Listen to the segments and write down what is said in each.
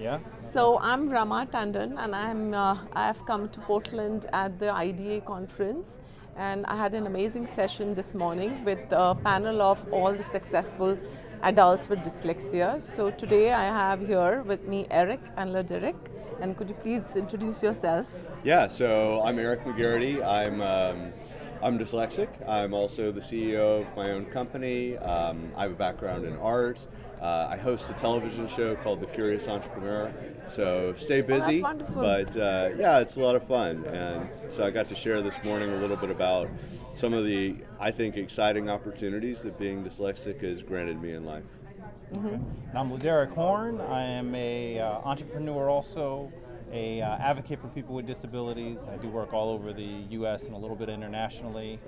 Yeah. So I'm Rama Tandon, and I have come to Portland at the IDA conference, and I had an amazing session this morning with a panel of all the successful adults with dyslexia. So today I have here with me Eric and Laderick, and could you please introduce yourself? Yeah, so I'm Eric McGarity. I'm dyslexic. I'm also the CEO of my own company. I have a background in art. I host a television show called The Curious Entrepreneur. So stay busy, that's wonderful. But yeah, it's a lot of fun. And so I got to share this morning a little bit about some of the, I think, exciting opportunities that being dyslexic has granted me in life. Mm-hmm. And I'm Laderick Horn. I am a entrepreneur also, a advocate for people with disabilities. I do work all over the U.S. and a little bit internationally.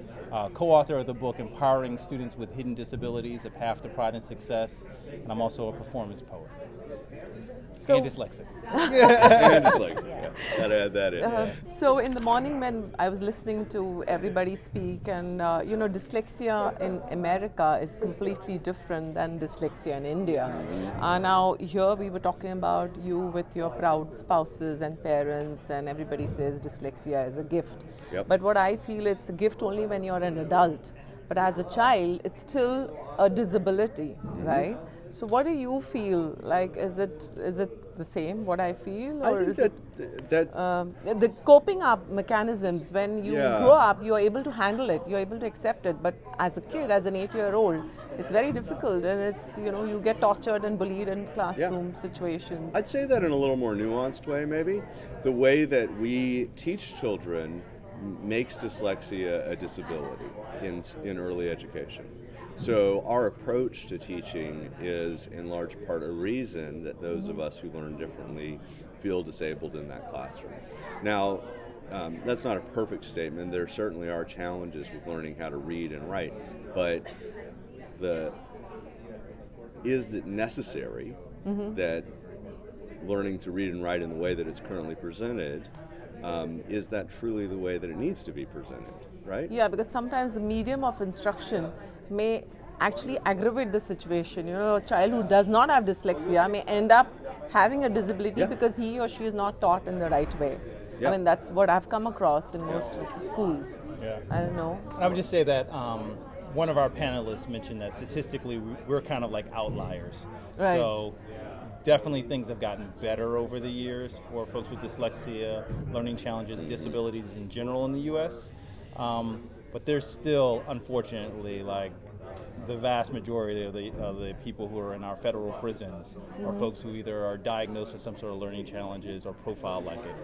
Co-author of the book Empowering Students with Hidden Disabilities, A Path to Pride and Success. And I'm also a performance poet. So, and dyslexic. And dyslexic, yeah. Gotta add that in. So in the morning when I was listening to everybody speak, and you know, dyslexia in America is completely different than dyslexia in India. Now here we were talking about you with your proud spouses and parents, and everybody says dyslexia is a gift. Yep. But what I feel, it's a gift only when you're an adult. But as a child, it's still a disability, right? So what do you feel like? Is it the same what I feel, or is it the coping up mechanisms when you grow up? You are able to handle it. You are able to accept it. But as a kid, as an 8-year-old, it's very difficult, and it's, you know, you get tortured and bullied in classroom situations. I'd say that in a little more nuanced way, maybe. The way that we teach children makes dyslexia a disability in early education. So our approach to teaching is in large part a reason that those of us who learn differently feel disabled in that classroom. Now, that's not a perfect statement. There certainly are challenges with learning how to read and write, but is it necessary that learning to read and write in the way that it's currently presented, is that truly the way that it needs to be presented, right? Yeah, because sometimes the medium of instruction may actually aggravate the situation. You know, a child who does not have dyslexia may end up having a disability because he or she is not taught in the right way. I mean, that's what I've come across in most of the schools. Yeah. I don't know. And I would just say that one of our panelists mentioned that statistically we're kind of like outliers. Right. So definitely things have gotten better over the years for folks with dyslexia, learning challenges, disabilities in general in the U.S. But there's still, unfortunately, like the vast majority of the people who are in our federal prisons are folks who either are diagnosed with some sort of learning challenges or profiled like it.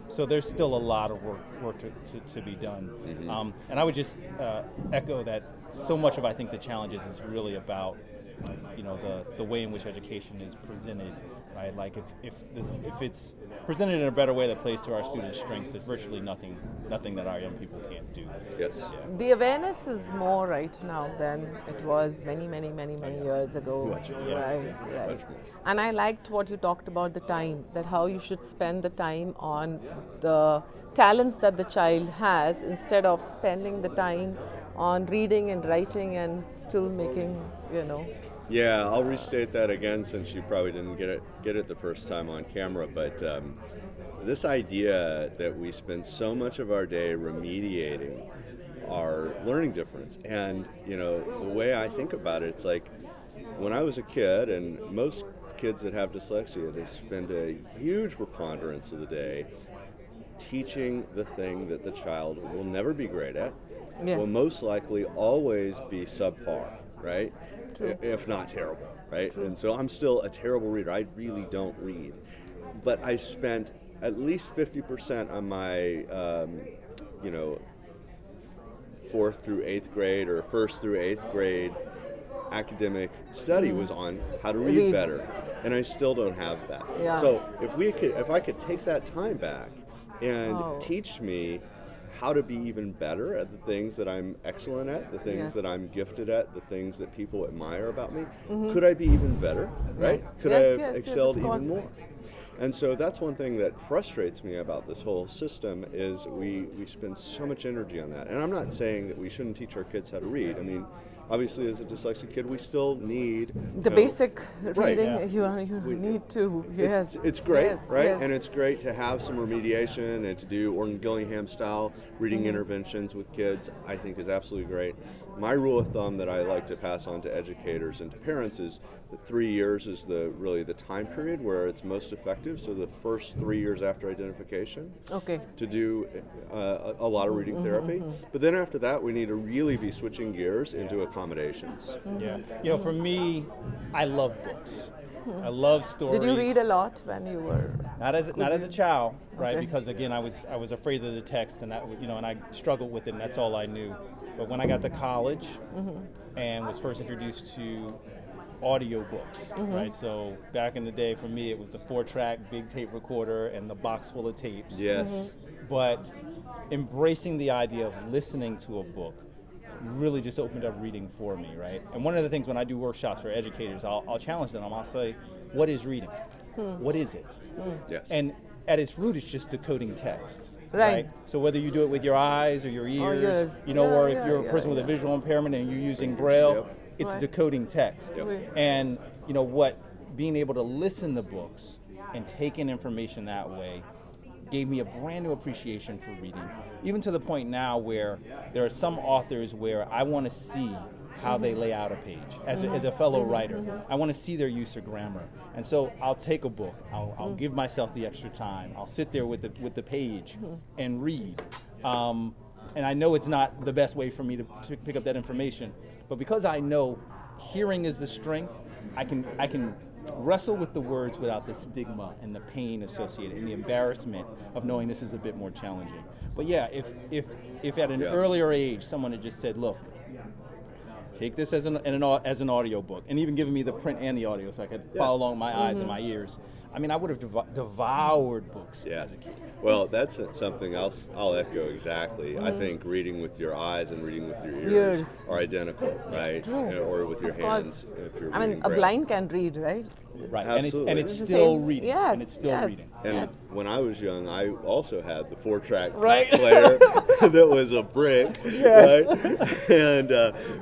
So there's still a lot of work to be done. And I would just echo that so much of, I think, the challenges is really about, you know, the way in which education is presented, right? Like if it's presented in a better way that plays to our students' strengths, there's virtually nothing that our young people can't do. Yes. Yeah. The awareness is more right now than it was many years ago. Much more. Right. Much more. And I liked what you talked about, the time, that how you should spend the time on the talents that the child has instead of spending the time on reading and writing and still making, you know. Yeah, I'll restate that again since you probably didn't get it the first time on camera, but this idea that we spend so much of our day remediating our learning difference, and you know, the way I think about it, it's like when I was a kid, and most kids that have dyslexia, they spend a huge preponderance of the day teaching the thing that the child will never be great at, will most likely always be subpar, right? True. If not terrible, right? True. And so I'm still a terrible reader. I really don't read. But I spent at least 50% of my, you know, 4th through 8th grade or 1st through 8th grade academic study was on how to read better. And I still don't have that. Yeah. So if I could take that time back and teach me how to be even better at the things that I'm excellent at, the things that I'm gifted at, the things that people admire about me, could I be even better, right? Could I have excelled even more? And so that's one thing that frustrates me about this whole system is we spend so much energy on that. And I'm not saying that we shouldn't teach our kids how to read. I mean, obviously as a dyslexic kid, we still need the basic right, reading. You need to. Yes, it's great, yes, right? yes. And it's great to have some remediation and to do Orton Gillingham style reading interventions with kids. I think is absolutely great. My rule of thumb that I like to pass on to educators and to parents is that 3 years is really the time period where it's most effective. So the first 3 years after identification, Okay. to do a lot of reading therapy. But then after that, we need to really be switching gears into accommodations. Yeah. You know, for me, I love books. I love stories. Did you read a lot when you were? Not as a child, right? Okay. Because again, I was afraid of the text, and and I struggled with it, and that's all I knew. But when I got to college and was first introduced to audiobooks, right? So back in the day, for me, it was the 4-track big tape recorder and the box full of tapes. Yes. But embracing the idea of listening to a book really just opened up reading for me, right? And one of the things when I do workshops for educators, I'll challenge them. I'll say, what is reading? What is it? Yes. And at its root, it's just decoding text. Right. So whether you do it with your eyes or your ears, ears. or Yeah, if you're a person with a visual impairment and you're using Braille, Yep. it's Right. decoding text. Yep. And being able to listen to books and take in information that way gave me a brand new appreciation for reading, even to the point now where there are some authors where I want to see how they lay out a page. As a fellow writer, I want to see their use of grammar. And so I'll take a book, I'll give myself the extra time, I'll sit there with the page and read. And I know it's not the best way for me to pick up that information, but because I know hearing is the strength, I can wrestle with the words without the stigma and the pain associated and the embarrassment of knowing this is a bit more challenging. But yeah, if at an earlier age someone had just said, look, take this as an audio book, and even given me the print and the audio so I could follow along with my eyes and my ears, I mean, I would have devoured books as a kid. Well, that's something else I'll echo exactly. I think reading with your eyes and reading with your ears are identical, right? True. Or with your Of hands. course. If you're I mean, reading a Braille. blind can read, right? Right, Absolutely. and it's It's the still same. reading. Yes, And it's still yes. reading. And Yes. when I was young, I also had the 4-track Right. player that was a brick, right? And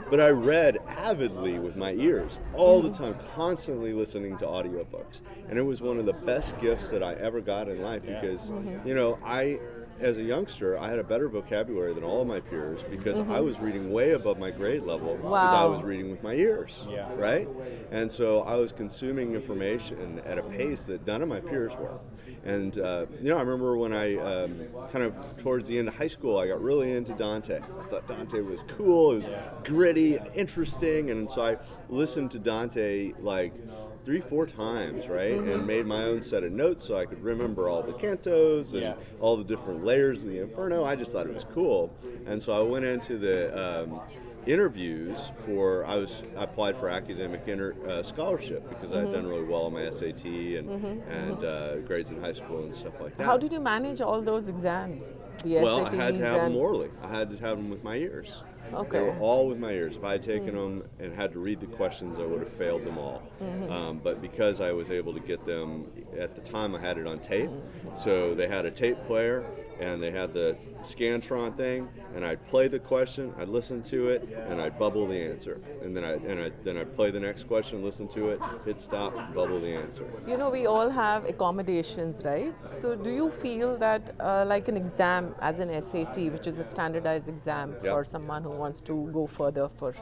but I read avidly with my ears all the time, constantly listening to audiobooks, and it was one of the best gifts that I ever got in life because, as a youngster, I had a better vocabulary than all of my peers because I was reading way above my grade level because I Wow. was reading with my ears, Yeah. right? And so I was consuming information at a pace that none of my peers were. And, I remember when I kind of towards the end of high school, I got really into Dante. I thought Dante was cool, it was gritty and interesting, and so I listened to Dante like 3-4 times, right? And made my own set of notes so I could remember all the cantos and all the different layers of the Inferno. I just thought it was cool. And so I went into the interviews I applied for academic scholarship because I had done really well on my SAT and grades in high school and stuff like that. How did you manage all those exams? The Well, I SATs had to have them and- orally. I had to have them with my ears. Okay. They were all with my ears. If I had taken them and had to read the questions, I would have failed them all. But because I was able to get them, at the time I had it on tape, so they had a tape player and they had the Scantron thing, and I'd play the question, I'd listen to it, and I'd bubble the answer. And then I'd play the next question, listen to it, hit stop, bubble the answer. We all have accommodations, right? So do you feel that like an exam as an SAT, which is a standardized exam for someone who wants to go further for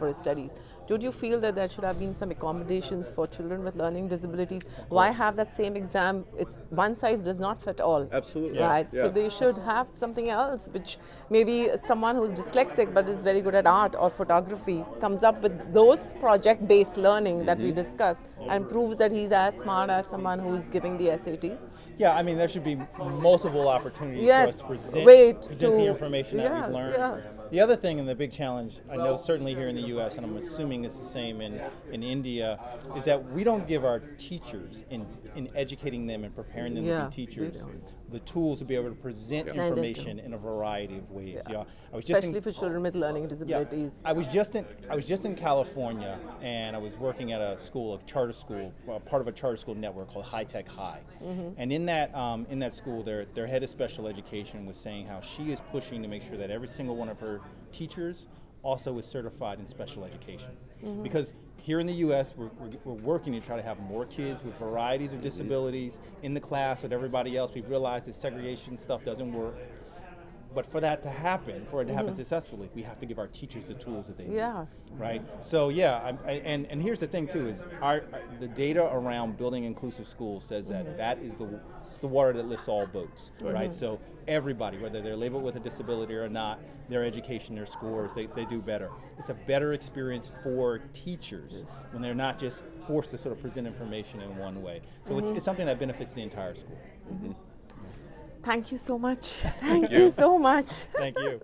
his studies, don't you feel that there should have been some accommodations for children with learning disabilities? Why have that same exam? It's one size does not fit all. Absolutely. Right. Yeah. So they should have something else, which maybe someone who's dyslexic but is very good at art or photography comes up with those project-based learning that we discussed and proves that he's as smart as someone who's giving the SAT. Yeah, I mean, there should be multiple opportunities Yes, for us to present, to- the information that yeah, we've learned. yeah. The other thing and the big challenge, I know certainly here in the U.S., and I'm assuming it's the same in India, is that we don't give our teachers, in educating them and preparing them to be teachers, the tools to be able to present information in a variety of ways. Yeah. I was just Especially for children with learning disabilities. I was just in California, and I was working at a charter school, part of a charter school network called High Tech High. And in that school, their head of special education was saying how she is pushing to make sure that every single one of her teachers also is certified in special education. Because here in the U.S., we're working to try to have more kids with varieties of disabilities in the class with everybody else. We've realized that segregation stuff doesn't work. But for that to happen, for it to happen successfully, we have to give our teachers the tools that they need. Yeah. Right. So yeah, and here's the thing too: is the data around building inclusive schools says that is the water that lifts all boats. Right. So everybody, whether they're labeled with a disability or not, their education, their scores, they do better. It's a better experience for teachers when they're not just forced to sort of present information in one way. So it's something that benefits the entire school. Thank you so much. Thank you so much. Thank you.